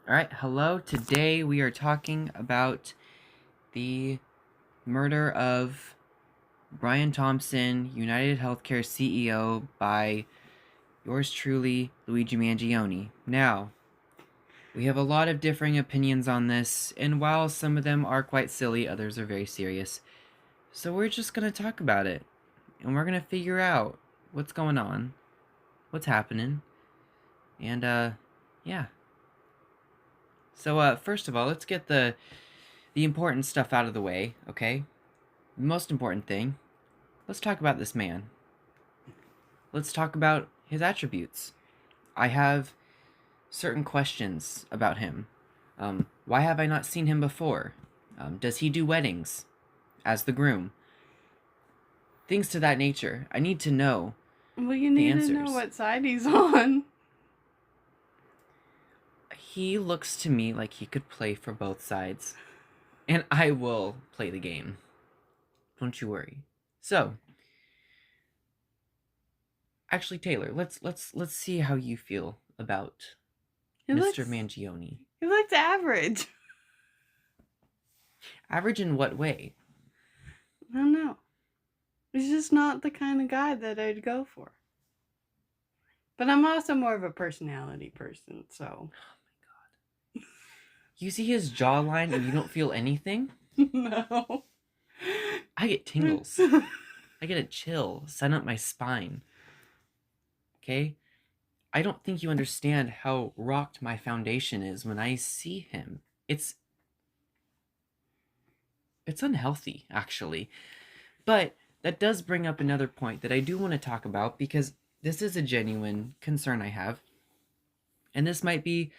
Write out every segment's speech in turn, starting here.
Alright, hello. Today we are talking about the murder of Brian Thompson, United Healthcare CEO, by yours truly, Luigi Mangione. Now, we have a lot of differing opinions on this, and while some of them are quite silly, others are very serious. So we're just gonna talk about it, and we're gonna figure out what's going on, what's happening, and yeah. So first of all, let's get the important stuff out of the way, okay? The most important thing, let's talk about this man. Let's talk about his attributes. I have certain questions about him. Why have I not seen him before? Does he do weddings as the groom? Things to that nature. I need to know Well, you the need to know answers. what side he's on. He looks to me like he could play for both sides, and I will play the game. Don't you worry. So, actually, Taylor, let's see how you feel about He Mr. looks Mangione. he looks average. Average in what way? I don't know. He's just not the kind of guy that I'd go for. But I'm also more of a personality person, so You see his jawline and you don't feel anything? no. I get tingles. I get a chill sent up my spine. Okay? I don't think you understand how rocked my foundation is when I see him. It's unhealthy, actually. But that does bring up another point that I do want to talk about, because this is a genuine concern I have. And this might be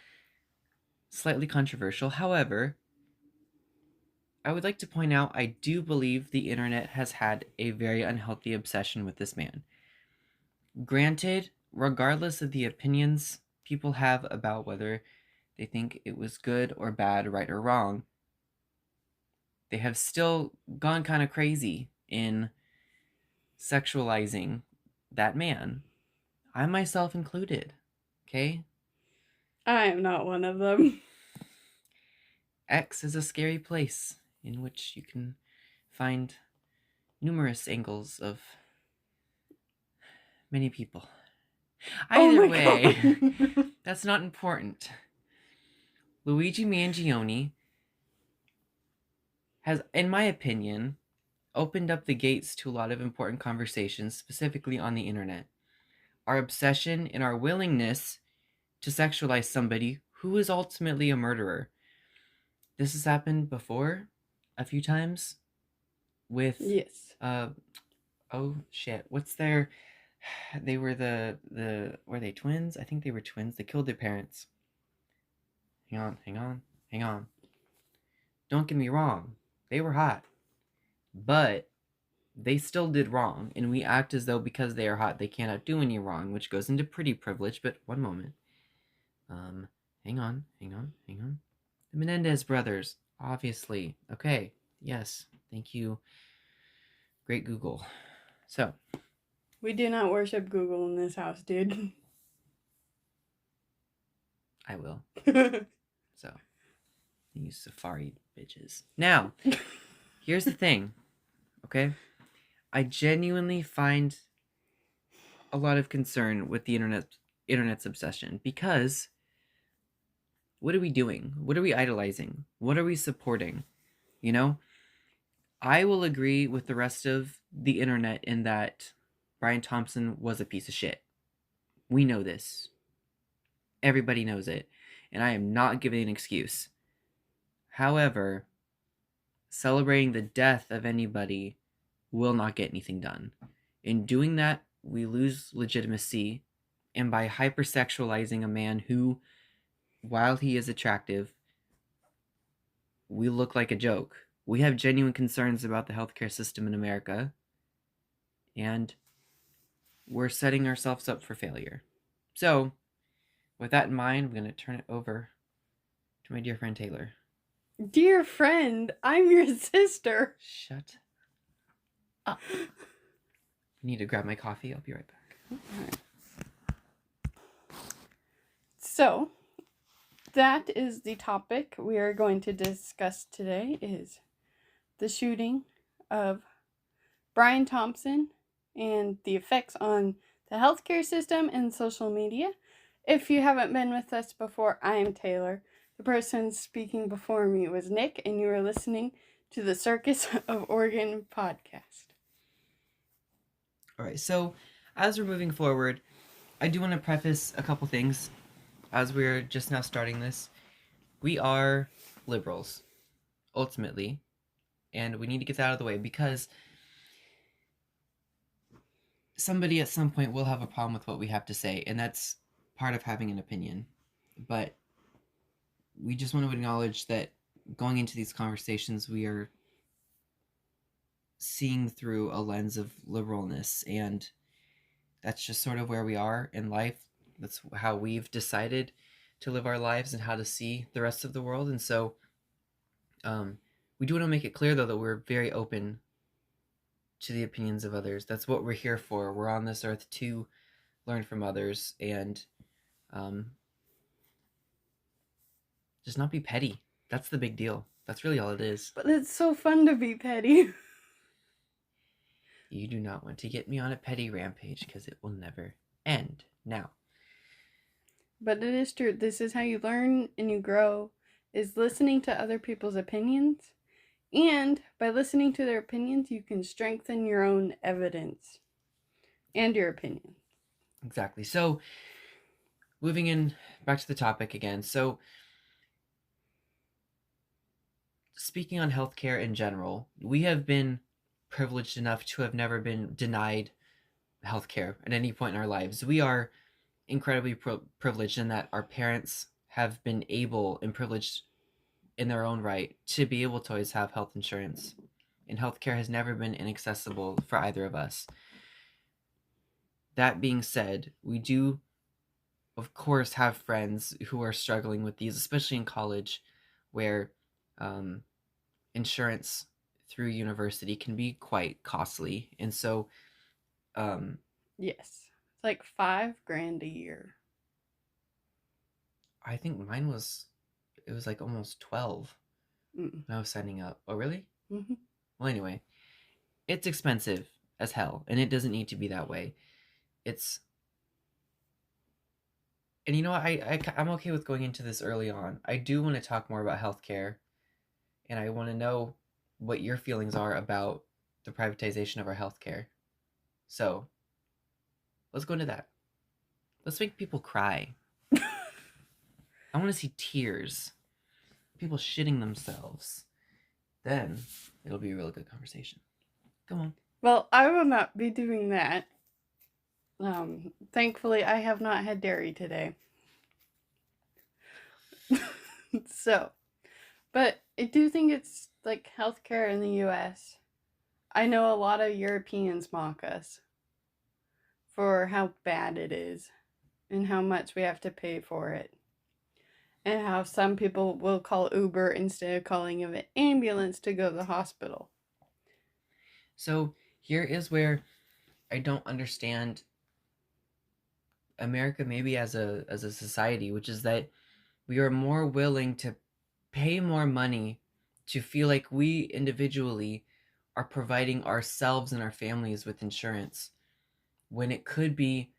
slightly controversial. However, I would like to point out I do believe the internet has had a very unhealthy obsession with this man. Granted, regardless of the opinions people have about whether they think it was good or bad, right or wrong, they have still gone kind of crazy in sexualizing that man. I myself included. Okay? I am not one of them. X is a scary place in which you can find numerous angles of many people. Oh Either my way, god. that's not important. Luigi Mangione has, in my opinion, opened up the gates to a lot of important conversations, specifically on the internet. Our obsession and our willingness to sexualize somebody who is ultimately a murderer. This has happened before a few times with Yes. oh shit, what's their they were the were they twins? I think they were twins. They killed their parents. Hang on. Don't get me wrong. They were hot. But they still did wrong, and we act as though because they are hot they cannot do any wrong, which goes into pretty privilege. But one moment. Um, hang on. The Menendez brothers, obviously. Okay, yes, thank you. Great Google. So, We do not worship Google in this house, dude. I will. So, you Safari bitches. Now, here's the thing, okay? I genuinely find a lot of concern with the internet's obsession, because what are we doing? What are we idolizing? What are we supporting? You know, I will agree with the rest of the internet in that Brian Thompson was a piece of shit. We know this. Everybody knows it. And I am not giving an excuse. However, celebrating the death of anybody will not get anything done. In doing that, we lose legitimacy. And by hypersexualizing a man who, while he is attractive, we look like a joke. We have genuine concerns about the healthcare system in America, and we're setting ourselves up for failure. So, with that in mind, I'm going to turn it over to my dear friend Taylor. Dear friend, I'm your sister. Shut up. I need to grab my coffee. I'll be right back. So, that is the topic we are going to discuss today is the shooting of Brian Thompson and the effects on the healthcare system and social media. If you haven't been with us before, I am Taylor. The person speaking before me was Nick, and you are listening to the Circus of Oregon podcast. All right, so as we're moving forward, I do want to preface a couple things as we're just now starting this. We are liberals, ultimately, and we need to get that out of the way because somebody at some point will have a problem with what we have to say, and that's part of having an opinion. But we just want to acknowledge that going into these conversations, we are seeing through a lens of liberalness, and that's just sort of where we are in life. That's how we've decided to live our lives and how to see the rest of the world. And so we do want to make it clear, though, that we're very open to the opinions of others. That's what we're here for. We're on this earth to learn from others and just not be petty. That's the big deal. That's really all it is. But it's so fun to be petty. You do not want to get me on a petty rampage because it will never end. Now. But it is true. This is how you learn and you grow, is listening to other people's opinions. And by listening to their opinions, you can strengthen your own evidence and your opinion. Exactly. So, moving in back to the topic again. So, speaking on healthcare in general, we have been privileged enough to have never been denied healthcare at any point in our lives. We are incredibly privileged in that our parents have been able and privileged in their own right to be able to always have health insurance, and healthcare has never been inaccessible for either of us. That being said, we do of course have friends who are struggling with these, especially in college, where insurance through university can be quite costly. And so yes, it's like $5,000 a year. I think mine was like almost 12 when I was signing up. Oh, really? Mm-hmm. Well, anyway, it's expensive as hell, and it doesn't need to be that way. And you know what? I'm okay with going into this early on. I do want to talk more about healthcare, and I want to know what your feelings are about the privatization of our healthcare. So, let's go into that. Let's make people cry. I want to see tears. People shitting themselves. Then it'll be a really good conversation. Come on. Well, I will not be doing that. Thankfully, I have not had dairy today. So, but I do think it's like healthcare in the US. I know a lot of Europeans mock us for how bad it is and how much we have to pay for it. And how some people will call Uber instead of calling an ambulance to go to the hospital. So here is where I don't understand America maybe as a society, which is that we are more willing to pay more money to feel like we individually are providing ourselves and our families with insurance when it could be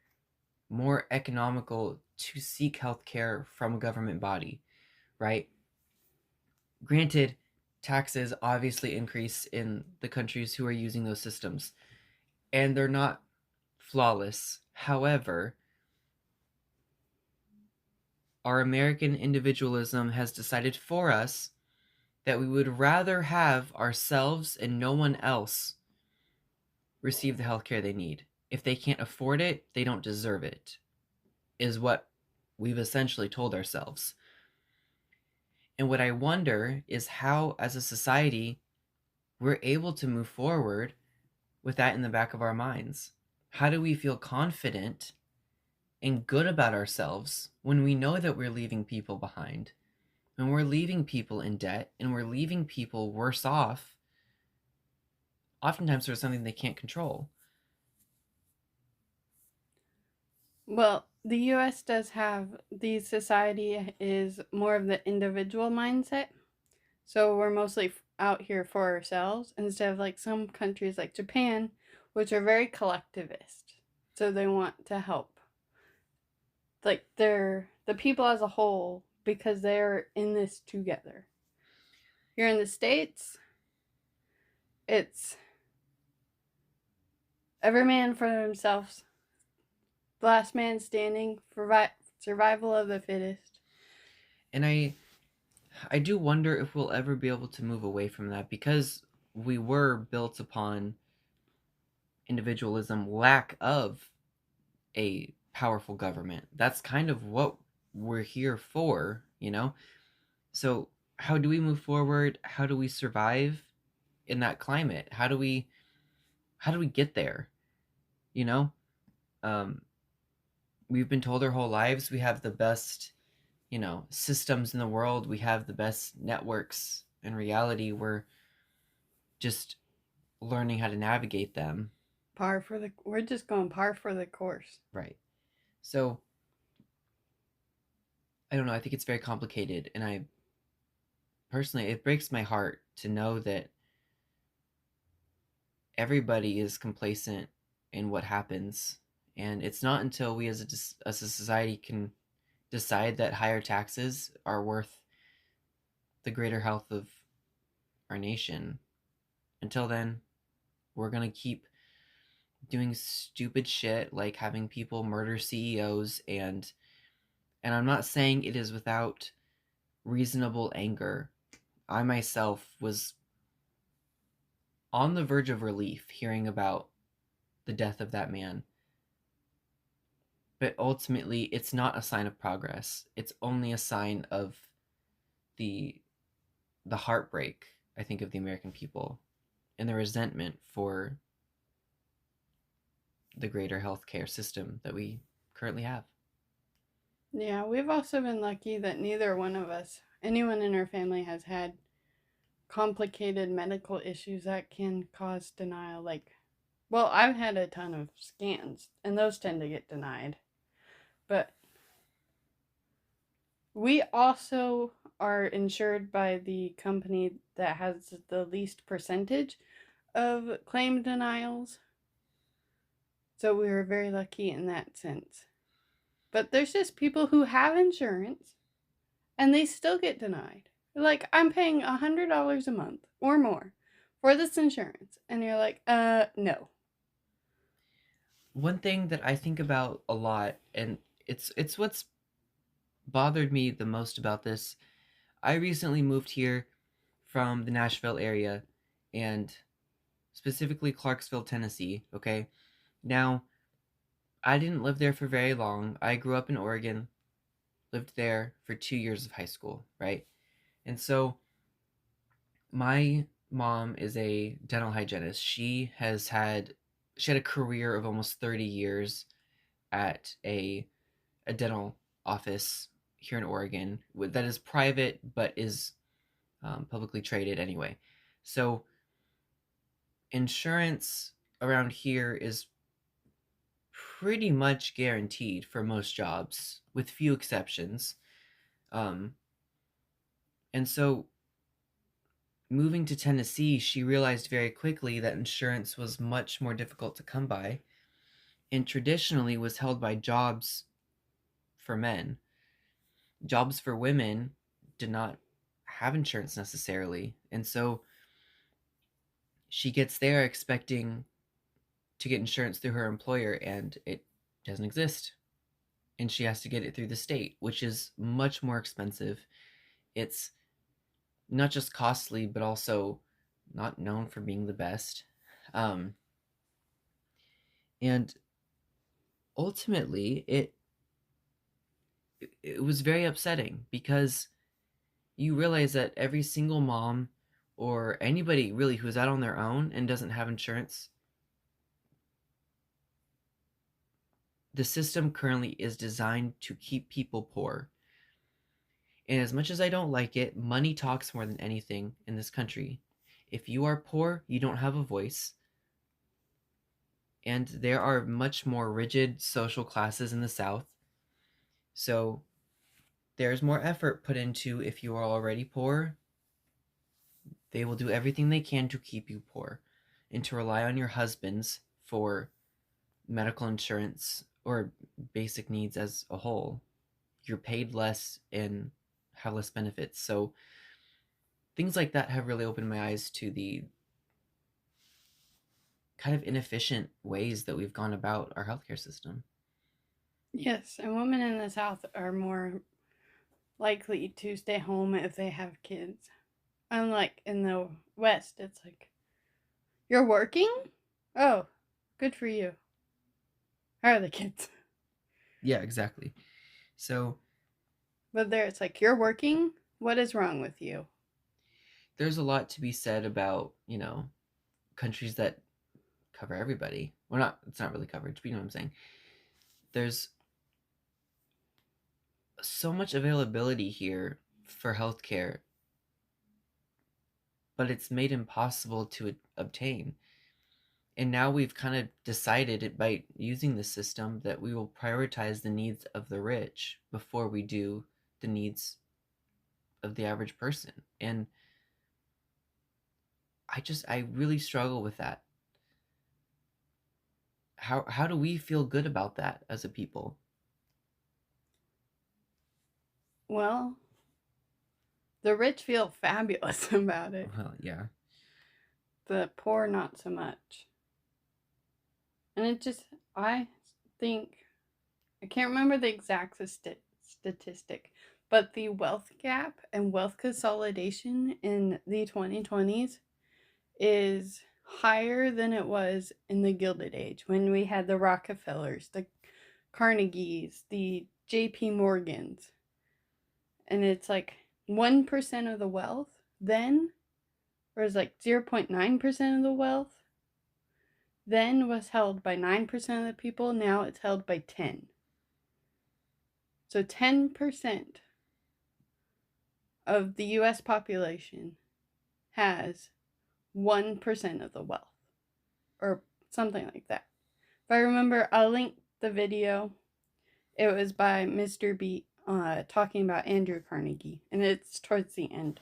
more economical to seek health care from a government body, right? Granted, taxes obviously increase in the countries who are using those systems, and they're not flawless. However, our American individualism has decided for us that we would rather have ourselves and no one else receive the health care they need. If they can't afford it, they don't deserve it, is what we've essentially told ourselves. And what I wonder is how, as a society, we're able to move forward with that in the back of our minds. How do we feel confident and good about ourselves when we know that we're leaving people behind, when we're leaving people in debt, and we're leaving people worse off, oftentimes for something they can't control? Well, the US does have the society is more of the individual mindset. So we're mostly out here for ourselves instead of like some countries like Japan, which are very collectivist. So they want to help like they're the people as a whole because they're in this together. Here in the States, it's every man for themselves, last man standing, survival of the fittest. And I do wonder if we'll ever be able to move away from that, because we were built upon individualism, lack of a powerful government. That's kind of what we're here for, you know? So, how do we move forward? How do we survive in that climate? How do we get there? You know? Um we've been told our whole lives we have the best, systems in the world. We have the best networks. In reality, we're just learning how to navigate them. We're just going par for the course. Right. So, I don't know, I think it's very complicated, and I personally, it breaks my heart to know that everybody is complacent in what happens, and it's not until we as a society can decide that higher taxes are worth the greater health of our nation. Until then, we're going to keep doing stupid shit like having people murder CEOs, and I'm not saying it is without reasonable anger. I myself was on the verge of relief hearing about the death of that man. But ultimately, it's not a sign of progress. It's only a sign of the the heartbreak, I think, of the American people, and the resentment for the greater healthcare system that we currently have. Yeah, we've also been lucky that neither one of us, anyone in our family, has had complicated medical issues that can cause denial. Like, well, I've had a ton of scans, and those tend to get denied. But we also are insured by the company that has the least percentage of claim denials. So we were very lucky in that sense. But there's just people who have insurance and they still get denied. Like, I'm paying $100 a month or more for this insurance. And you're like, no. One thing that I think about a lot, and it's what's bothered me the most about this. I recently moved here from the Nashville area, and specifically Clarksville, Tennessee, okay? Now, I didn't live there for very long. I grew up in Oregon, lived there for 2 years of high school, right? And so my mom is a dental hygienist. She had a career of almost 30 years at a dental office here in Oregon that is private but is publicly traded anyway. So insurance around here is pretty much guaranteed for most jobs, with few exceptions. Um, and so moving to Tennessee, she realized very quickly that insurance was much more difficult to come by, and traditionally was held by jobs for men. Jobs for women did not have insurance necessarily. And so she gets there expecting to get insurance through her employer, and it doesn't exist. And she has to get it through the state, which is much more expensive. It's not just costly, but also not known for being the best. Um, and ultimately, it was very upsetting, because you realize that every single mom, or anybody really who's out on their own and doesn't have insurance, the system currently is designed to keep people poor. And as much as I don't like it, money talks more than anything in this country. If you are poor, you don't have a voice. And there are much more rigid social classes in the South. So there's more effort put into if you are already poor, they will do everything they can to keep you poor and to rely on your husbands for medical insurance or basic needs as a whole. You're paid less and have less benefits. So things like that have really opened my eyes to the kind of inefficient ways that we've gone about our healthcare system. Yes, and women in the South are more likely to stay home if they have kids. Unlike in the West, it's like, you're working? Oh, good for you. How are the kids? Yeah, exactly. So But there it's like, you're working? What is wrong with you? there's a lot to be said about, countries that cover everybody. Well, not it's not really coverage, but you know what I'm saying. There's so much availability here for healthcare, but it's made impossible to obtain. And now we've kind of decided it by using the system that we will prioritize the needs of the rich before we do the needs of the average person. And I really struggle with that. How do we feel good about that as a people? Well, the rich feel fabulous about it. Well, yeah. The poor, not so much. And I think, I can't remember the exact statistic, but the wealth gap and wealth consolidation in the 2020s is higher than it was in the Gilded Age when we had the Rockefellers, the Carnegies, the JP Morgans. And it's like 1% of the wealth then, or it's like 0.9% of the wealth then was held by 9% of the people. Now it's held by 10. So 10% of the US population has 1% of the wealth, or something like that. If I remember, I'll link the video. It was by Mr. B talking about Andrew Carnegie, and it's towards the end.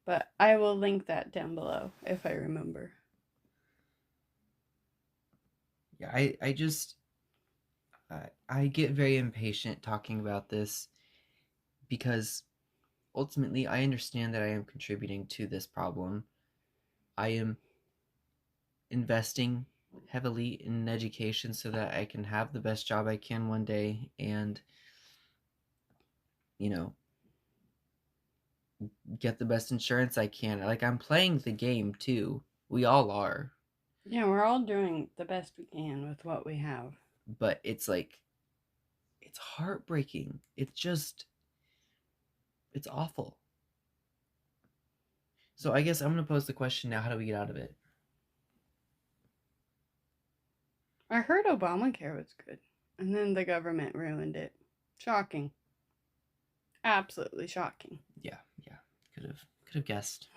But I will link that down below if I remember. Yeah, I just I get very impatient talking about this because ultimately I understand that I am contributing to this problem. I am investing heavily in education so that I can have the best job I can one day and you know get the best insurance I can. Like I'm playing the game too. We all are. Yeah, we're all doing the best we can with what we have. But it's like it's heartbreaking. It's awful. So I guess I'm going to pose the question now, how do we get out of it? I heard Obamacare was good, and then the government ruined it. Shocking. Absolutely shocking. Yeah, yeah. Could have guessed.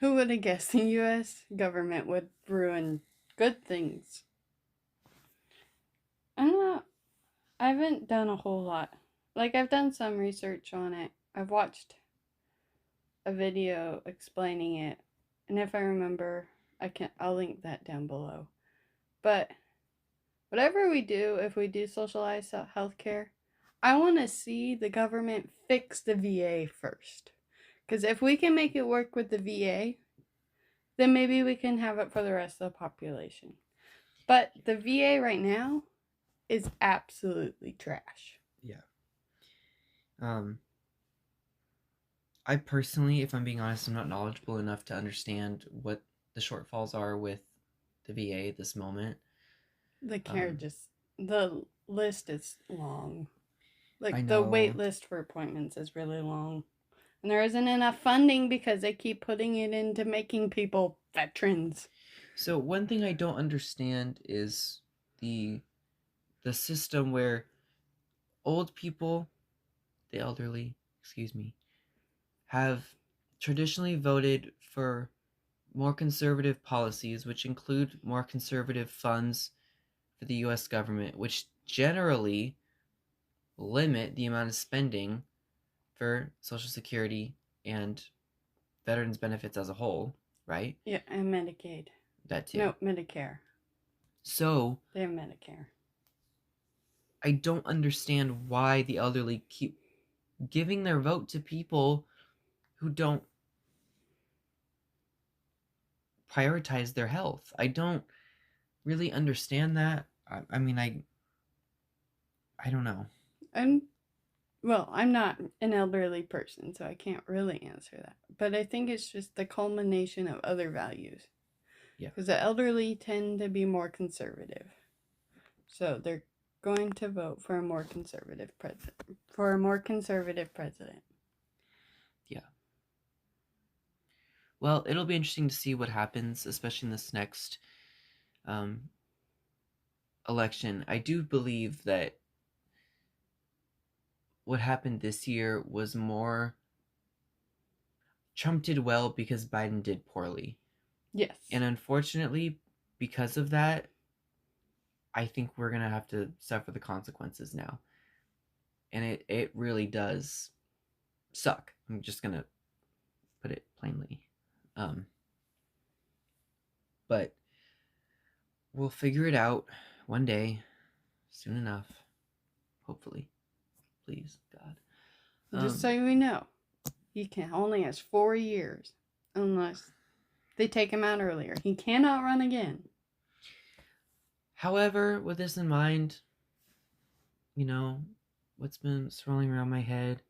Who would have guessed the US government would ruin good things? I don't know. I haven't done a whole lot. Like, I've done some research on it. I've watched a video explaining it, and if I remember, I'll link that down below. But whatever we do, if we do socialize healthcare, I want to see the government fix the VA first. Because if we can make it work with the VA, then maybe we can have it for the rest of the population. But the VA right now is absolutely trash. Yeah. I personally, if I'm being honest, I'm not knowledgeable enough to understand what the shortfalls are with the VA at this moment. The list is long. I Like, the know. wait list for appointments is really long. And there isn't enough funding because they keep putting it into making people veterans. So one thing I don't understand is the system where old people, the elderly, excuse me, have traditionally voted for more conservative policies, which include more conservative funds for the US government, which generally limit the amount of spending for Social Security and veterans benefits as a whole, right? Yeah, and Medicaid. That too. No, Medicare. So They have Medicare. I don't understand why the elderly keep giving their vote to people who don't prioritize their health. I don't really understand that. I mean, I don't know. I'm not an elderly person, so I can't really answer that. But I think it's just the culmination of other values. Yeah. Because the elderly tend to be more conservative. So they're going to vote for a more conservative president. Yeah. Well, it'll be interesting to see what happens, especially in this next election. I do believe that what happened this year was more Trump did well because Biden did poorly. Yes. And unfortunately, because of that, I think we're going to have to suffer the consequences now. And it really does suck. I'm just going to put it plainly. But we'll figure it out one day, soon enough. Hopefully. Please, God. Just so we know, he can only has 4 years unless they take him out earlier. He cannot run again. However, with this in mind, you know, what's been swirling around my head,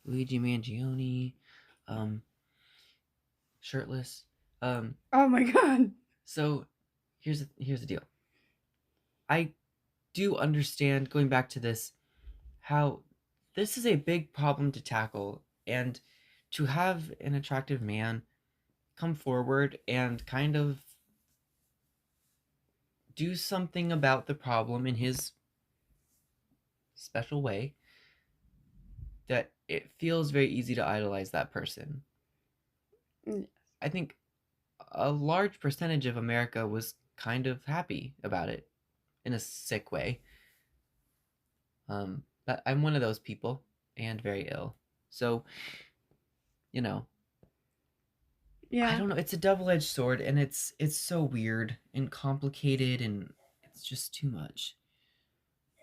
Luigi Mangione, shirtless. Oh my God. So here's the deal. I do understand, going back to this, how this is a big problem to tackle, and to have an attractive man come forward and kind of do something about the problem in his special way, that it feels very easy to idolize that person. Yes. I think a large percentage of America was kind of happy about it in a sick way. But I'm one of those people and very ill. So, you know, Yeah. I don't know. It's a double-edged sword, and it's so weird and complicated, and it's just too much.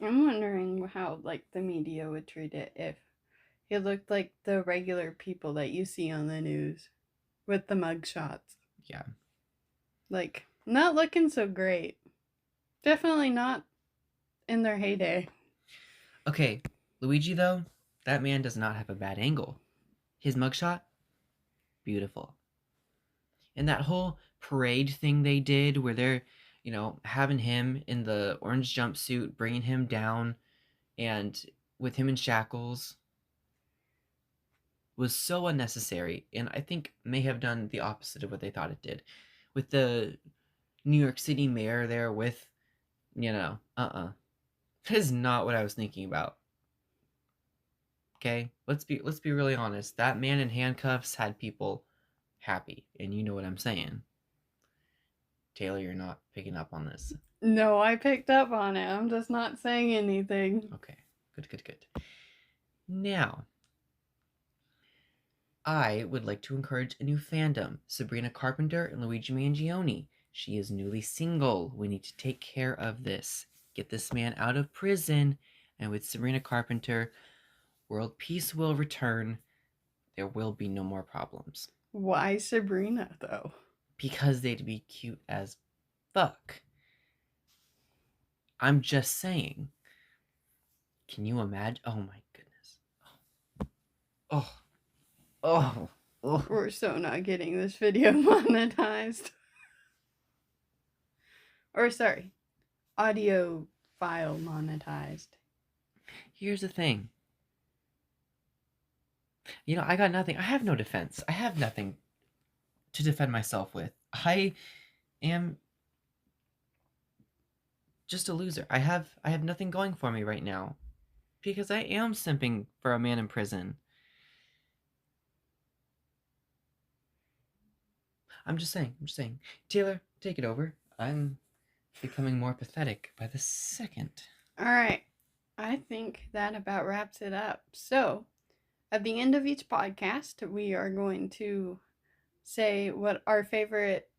I'm wondering how the media would treat it if he looked like the regular people that you see on the news with the mug shots. Yeah. Not looking so great. Definitely not in their heyday. Okay, Luigi though, that man does not have a bad angle. His mugshot, beautiful. And that whole parade thing they did where they're, having him in the orange jumpsuit, bringing him down, and with him in shackles, was so unnecessary, and I think may have done the opposite of what they thought it did. With the New York City mayor there with, that is not what I was thinking about. Okay, let's be really honest. That man in handcuffs had people happy, and you know what I'm saying. Taylor, you're not picking up on this. No, I picked up on it. I'm just not saying anything. Okay, good. Now, I would like to encourage a new fandom, Sabrina Carpenter and Luigi Mangione. She is newly single. We need to take care of this. Get this man out of prison, and with Sabrina Carpenter, world peace will return. There will be no more problems. Why Sabrina, though? Because they'd be cute as fuck. I'm just saying. Can you imagine? Oh my goodness. Oh. We're so not getting this video monetized. Or sorry, audio file monetized. Here's the thing. I got nothing. I have no defense. I have nothing to defend myself with. I am just a loser. I have nothing going for me right now because I am simping for a man in prison. I'm just saying. Taylor, take it over. I'm becoming more pathetic by the second. All right. I think that about wraps it up. So, at the end of each podcast, we are going to say what our favorite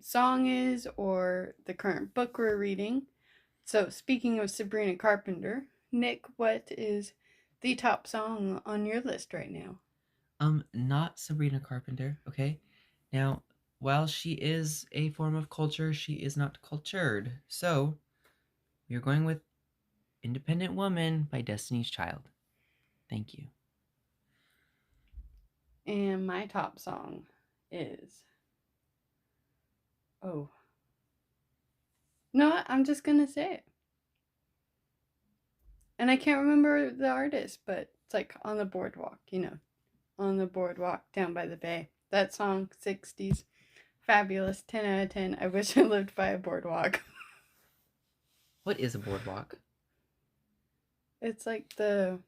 song is or the current book we're reading. So, speaking of Sabrina Carpenter, Nick, what is the top song on your list right now? Not Sabrina Carpenter, okay? Now, while she is a form of culture, she is not cultured. So, we're going with Independent Woman by Destiny's Child. Thank you. And my top song is. Oh. No, I'm just going to say it. And I can't remember the artist, but it's like On the Boardwalk, On the Boardwalk down by the bay. That song, 60s. Fabulous. 10 out of 10. I wish I lived by a boardwalk. What is a boardwalk? It's like the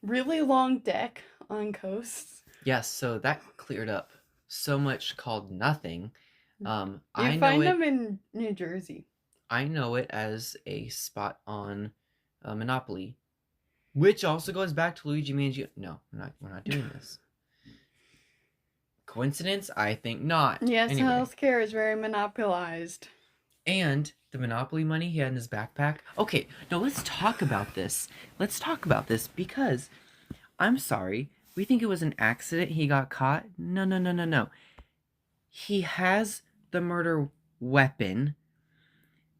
really long deck on coasts. Yes, so that cleared up so much called nothing. You I find know them in New Jersey. I know it as a spot on Monopoly, which also goes back to Luigi Mangione. No, we're not doing this. Coincidence? I think not. Yes, Anyway. healthcare is very monopolized. And the Monopoly money he had in his backpack. Okay, no, let's talk about this. Let's talk about this because I'm sorry. We think it was an accident he got caught. No. He has the murder weapon,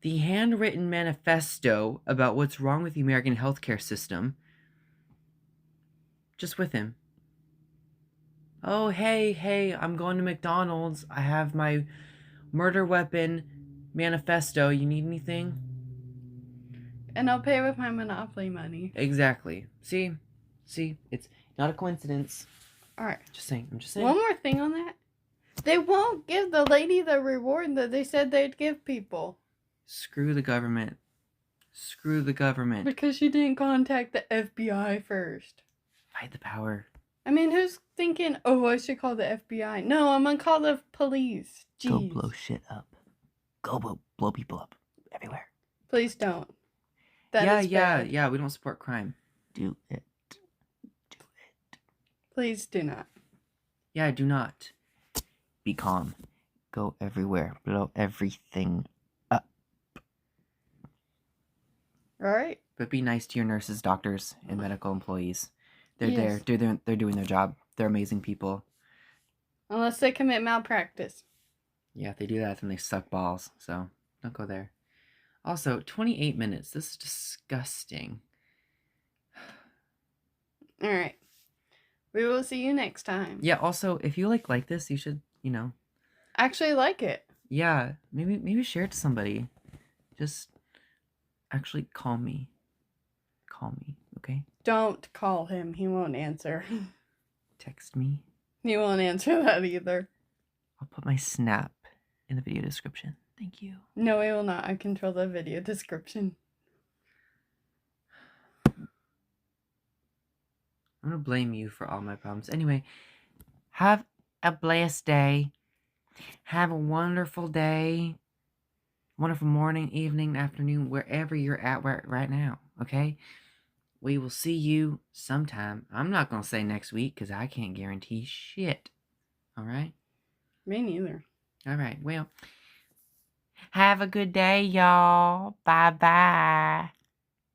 the handwritten manifesto about what's wrong with the American healthcare system, just with him. Oh, hey, I'm going to McDonald's. I have my murder weapon manifesto. You need anything? And I'll pay with my Monopoly money. Exactly. See, it's not a coincidence. All right. I'm just saying. One more thing on that. They won't give the lady the reward that they said they'd give people. Screw the government. Because she didn't contact the FBI first. Fight the power. I mean, who's thinking, oh, I should call the FBI? No, I'm gonna call the police. Jeez. Go blow shit up. Go blow people up everywhere. Please don't. Yeah, we don't support crime. Do it. Please do not. Yeah, do not. Be calm. Go everywhere. Blow everything up. All right. But be nice to your nurses, doctors, and medical employees. They're Yes. there. They're doing their job. They're amazing people. Unless they commit malpractice. Yeah, if they do that, then they suck balls. So don't go there. Also, 28 minutes. This is disgusting. All right. We will see you next time. Yeah, also, if you like this, you should, Actually like it. Yeah, maybe share it to somebody. Just actually call me. Okay? Don't call him. He won't answer. Text me. He won't answer that either. I'll put my Snap in the video description. Thank you. No, he will not. I control the video description. I'm gonna blame you for all my problems. Anyway, have a blessed day. Have a wonderful day. Wonderful morning, evening, afternoon, wherever you're at right now. Okay? We will see you sometime. I'm not gonna say next week because I can't guarantee shit. Alright? Me neither. Alright, well. Have a good day, y'all. Bye-bye.